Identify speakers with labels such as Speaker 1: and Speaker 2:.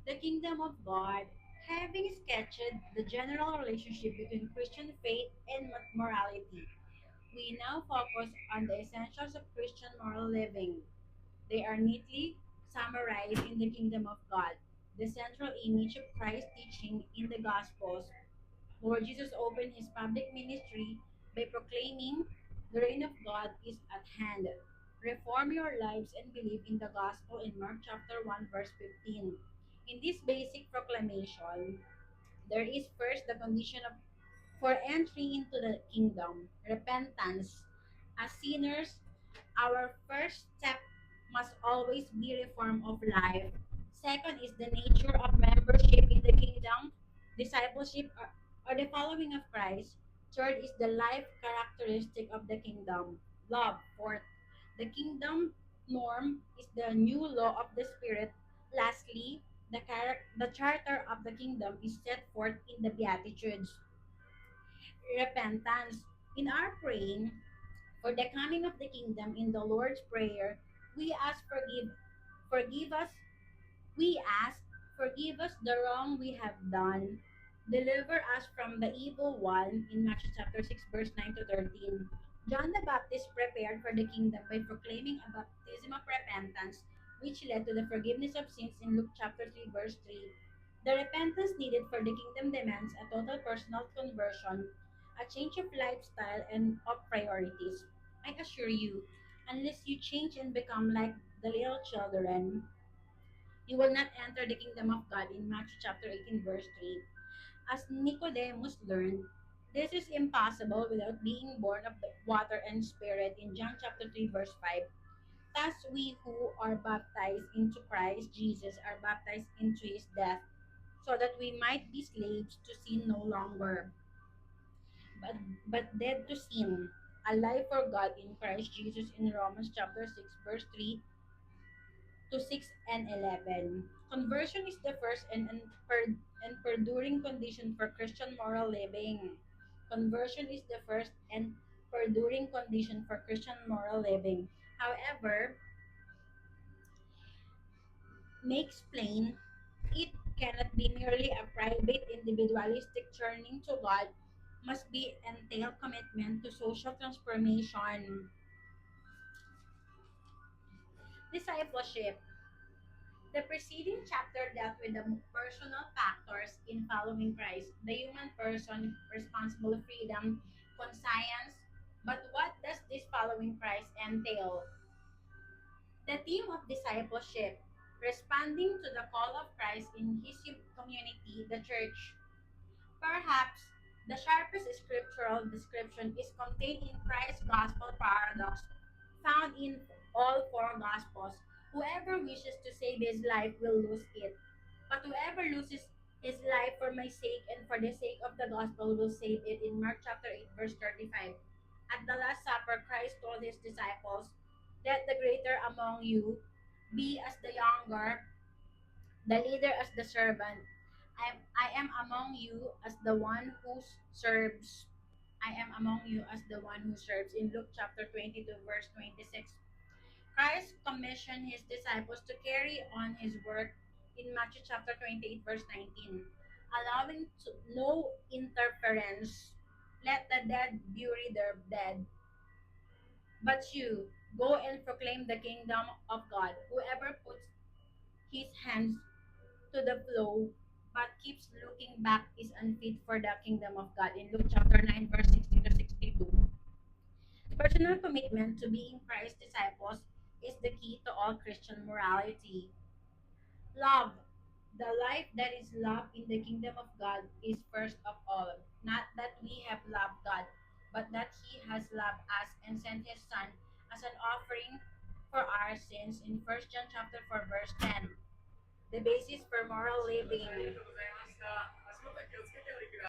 Speaker 1: The kingdom of God, having sketched the general relationship between Christian faith and morality, we now focus on the essentials of Christian moral living. They are neatly summarized in the kingdom of God, the central image of Christ's teaching in the Gospels. Lord Jesus opened his public ministry by proclaiming, "The reign of God is at hand. Reform your lives and believe in the gospel" in Mark chapter 1 verse 15. In this basic proclamation, there is first the condition of for entry into the kingdom, repentance. As sinners, our first step must always be reform of life. Second is the nature of membership in the kingdom, discipleship, or the following of Christ. Third is the life characteristic of the kingdom, love. Fourth, the kingdom norm is the new law of the Spirit. Lastly, the charter of the kingdom is set forth in the Beatitudes. Repentance. In our praying for the coming of the kingdom in the Lord's Prayer, we ask forgive us, we ask, forgive us the wrong we have done. Deliver us from the evil one in Matthew chapter 6, verse 9 to 13. John the Baptist prepared for the kingdom by proclaiming a baptism of repentance, which led to the forgiveness of sins in Luke chapter 3, verse 3. The repentance needed for the kingdom demands a total personal conversion, a change of lifestyle and of priorities. I assure you, unless you change and become like the little children, you will not enter the kingdom of God in Matthew chapter 18, verse 3. As Nicodemus learned, this is impossible without being born of the water and spirit in John chapter 3, verse 5. Thus, we who are baptized into Christ Jesus are baptized into his death, so that we might be slaves to sin no longer, but, but dead to sin, alive for God in Christ Jesus in Romans chapter 6, verse 3 to 6 and 11. Conversion is the first and perduring condition for Christian moral living. Conversion is the first and perduring condition for Christian moral living. However, makes plain it cannot be merely a private individualistic turning to God, must be entail commitment to social transformation. Discipleship. The preceding chapter dealt with the personal factors in following Christ, the human person, responsible freedom, conscience. But what does this following Christ entail? The theme of discipleship, responding to the call of Christ in his community, the church. Perhaps the sharpest scriptural description is contained in Christ's gospel paradox, found in all four gospels. Whoever wishes to save his life will lose it, but whoever loses his life for my sake and for the sake of the gospel will save it in Mark chapter 8, verse 35. At the Last Supper, Christ told his disciples, "Let the greater among you be as the younger, the leader as the servant. I am among you as the one who serves. I am among you as the one who serves" in Luke chapter 22, verse 26. Christ commissioned his disciples to carry on his work in Matthew chapter 28, verse 19, allowing no interference. Let the dead bury their dead, but you go and proclaim the kingdom of God. Whoever puts his hands to the plow but keeps looking back is unfit for the kingdom of God in Luke chapter 9, verse 60 to 62. Personal commitment to being Christ's disciples is the key to all Christian morality. Love. The life that is love in the kingdom of God is first of all. Not that we have loved God, but that He has loved us and sent His Son as an offering for our sins in First John chapter 4, verse 10. The basis for moral living.